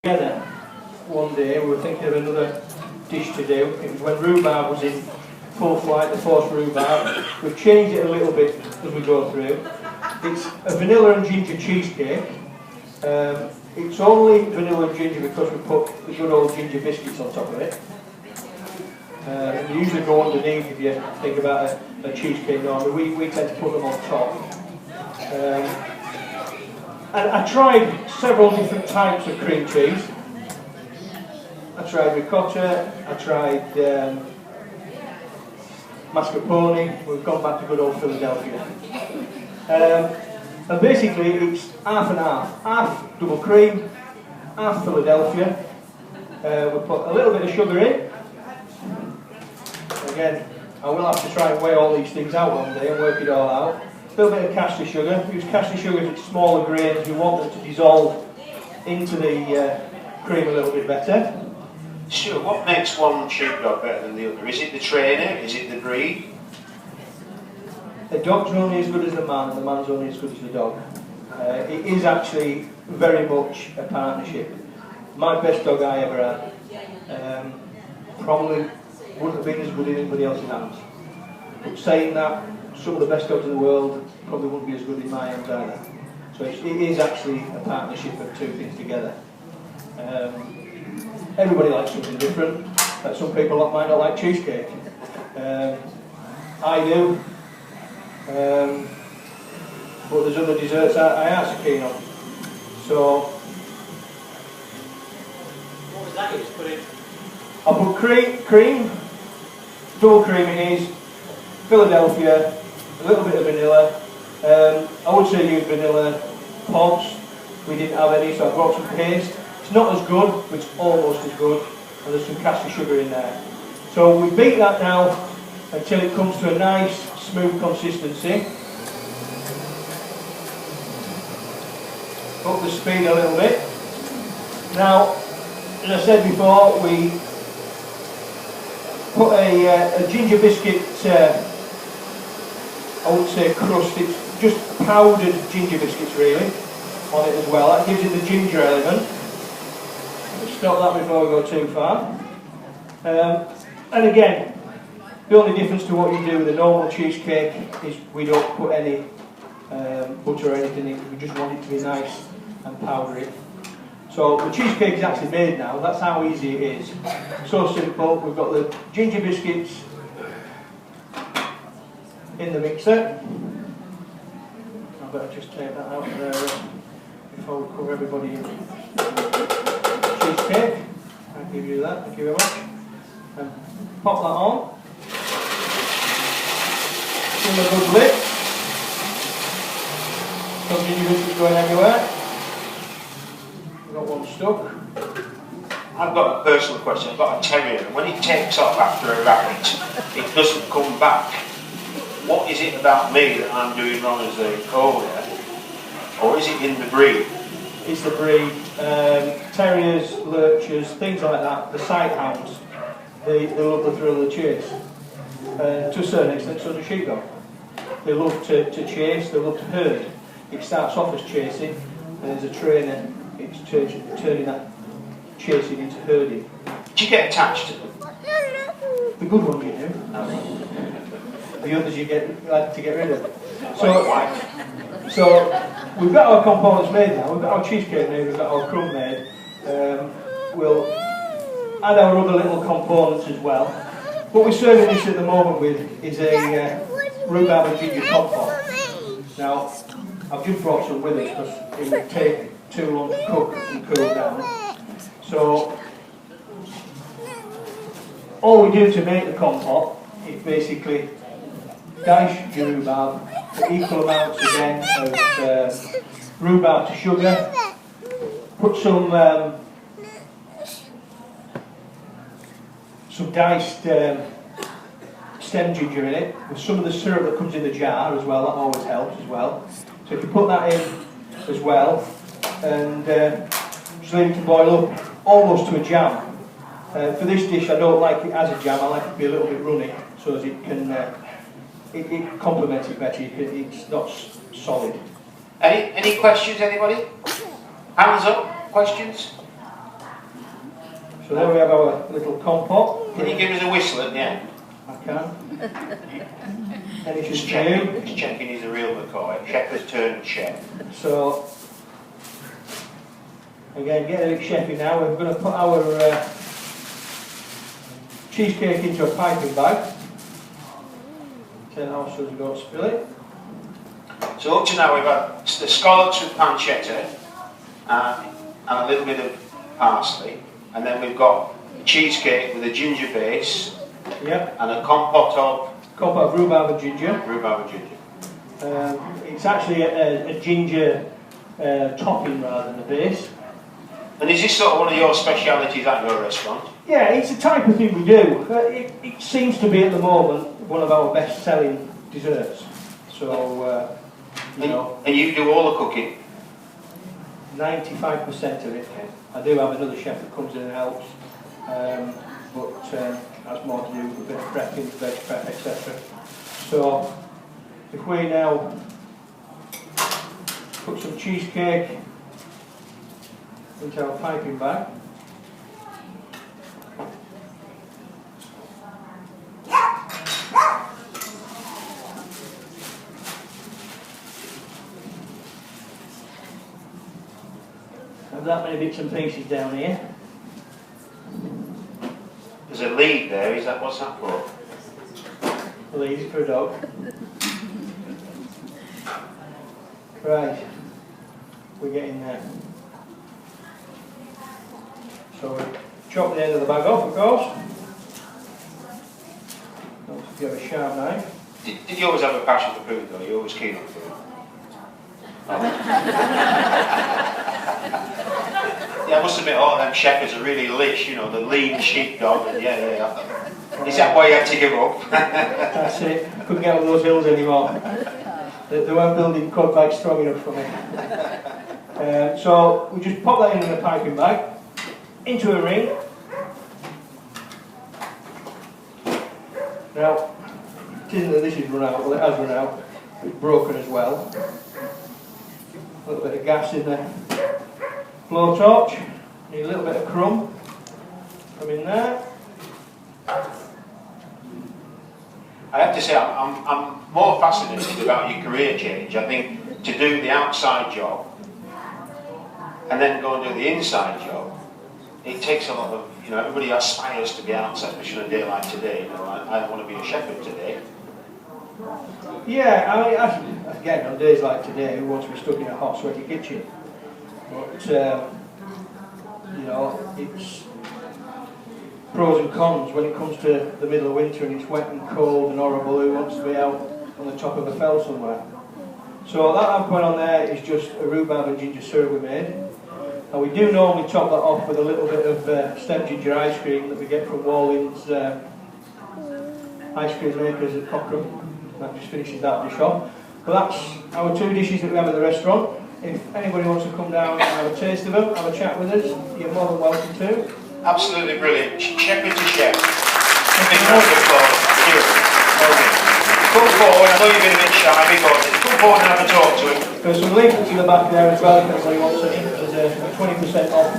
Together one day we were thinking of another dish to do. It was when rhubarb was in full flight, the forced rhubarb. We've changed it a little bit as we go through. It's a vanilla and ginger cheesecake. It's only vanilla and ginger because we put the good old ginger biscuits on top of it. They usually go underneath if you think about a cheesecake normally. We tend to put them on top. And I tried several different types of cream cheese. I tried ricotta, I tried mascarpone, we've gone back to good old Philadelphia. And basically it's half and half. Half double cream, half Philadelphia. We put a little bit of sugar in. Again, I will have to try and weigh all these things out one day and work it all out. A little bit of caster sugar. Use caster sugar if it's smaller grains. You want them to dissolve into the cream a little bit better. Sure, what makes one sheepdog better than the other? Is it the trainer? Is it the breed? The dog's only as good as the man, and the man's only as good as the dog. It is actually very much a partnership. My best dog I ever had probably wouldn't have been as good in anybody else's hands. But saying that, some of the best dogs in the world probably wouldn't be as good in my hands either. So it is actually a partnership of two things together. Everybody likes something different. Some people might not like cheesecake. I do. But there's other desserts I aren't so keen on. So, what was that you just put in? I put cream, double cream it is, Philadelphia, a little bit of vanilla. I would say use vanilla pods. We didn't have any, so I brought some paste. It's not as good, but it's almost as good, and there's some caster sugar in there. So we beat that now until it comes to a nice, smooth consistency. Up the speed a little bit. Now, as I said before, we put a ginger biscuit, I wouldn't say crust, it's just powdered ginger biscuits really, on it as well. That gives it the ginger element. Stop that before we go too far. And again, the only difference to what you do with a normal cheesecake is we don't put any butter or anything in, we just want it to be nice and powdery. So the cheesecake is actually made now, that's how easy it is. So simple, we've got the ginger biscuits in the mixer. I better just take that out there before we cover everybody in. Cheesecake, I'll give you that, thank you very much. And pop that on. Give them a good lick. Some ginger biscuits going everywhere. Got one stuck. I've got a personal question. I've got a terrier, and when it takes off after a rabbit, it doesn't come back. What is it about me that I'm doing wrong as a owner, or is it in the breed? It's the breed. Terriers, lurchers, things like that, the sight hounds, they love the thrill of the chase. To a certain extent, so does sheepdog. They love to chase, they love to herd. It starts off as chasing, and as a trainer, it's turning that chasing into herding. Do you get attached to them? The good ones you do. No. The others you like to get rid of. So we've got our components made now. We've got our cheesecake made. We've got our crumb made. We'll add our other little components as well. What we're serving this at the moment with is a rhubarb and ginger compote. Now I've just brought some with us because it would take too long to cook and cool down. So all we do to make the compote is basically dice your rhubarb, equal amounts again of rhubarb to sugar, put some diced stem ginger in it, with some of the syrup that comes in the jar as well, that always helps as well. So if you put that in as well, and just leave it to boil up almost to a jam. For this dish I don't like it as a jam, I like it to be a little bit runny so as it can it complements it better, it's not solid. Any questions, anybody? Hands up, questions? So there we have our little compote. Can you give us a whistle at the end? I can. And it's Just just checking, new. just checking he's a real McCoy. Shepherd's turned chef. So, again, getting a bit chefy now. We're going to put our cheesecake into a piping bag. Turn off so we don't spill it. So up to now we've had the scallops with pancetta and a little bit of parsley, and then we've got cheesecake with a ginger base Yep. and a compote of Compote of rhubarb and ginger. rhubarb and ginger. It's actually a ginger topping rather than a base. And is this sort of one of your specialities at your restaurant? Yeah, it's the type of thing we do. It seems to be at the moment one of our best selling desserts. So, you know. And you do all the cooking? 95% of it. I do have another chef that comes in and helps, but that's more to do with a bit of prepping, veg prep, etc. So, if we now put some cheesecake into our piping bag. Have that many bits and pieces down here. There's a lead there, is that what's that for? I'll leave it for a dog. Right, we're getting there. So we chop the end of the bag off, of course. If you have a sharp knife. Did you always have a passion for food though? You're always keen on food? Yeah, I must admit, all them shepherds are really lish, you know, the lean sheepdog, and yeah. Is that why you had to give up? That's it. I couldn't get up those hills anymore. They weren't building quad bags strong enough for me. So we just pop that in a piping bag, into a ring. Now, it isn't that this is run out, well it has run out. It's broken as well. A little bit of gas in the blowtorch. Need a little bit of crumb. Come in there. I have to say, I'm more fascinated about your career change. I think to do the outside job and then go and do the inside job, it takes a lot of, you know, everybody aspires to be outside, especially on a day like today. You know, I want to be a shepherd today. Yeah, I mean, again, on days like today, who wants to be stuck in a hot, sweaty kitchen? But, you know, it's pros and cons. When it comes to the middle of winter and it's wet and cold and horrible, who wants to be out on the top of a fell somewhere? So that I'm putting on there is just a rhubarb and ginger syrup we made. And we do normally top that off with a little bit of stem ginger ice cream that we get from Walling's ice cream makers at Cochrane. That just finishes that dish off. But that's our two dishes that we have at the restaurant. If anybody wants to come down and have a taste of them, have a chat with us, you're more than welcome to. Absolutely brilliant. Shepherd to chef. Big round of applause. Thank you. Okay. Come forward, I know you've been a bit shy before. Come forward and have a talk to him. There's some leaflets in the back there as well if anybody wants it. There's a 20% off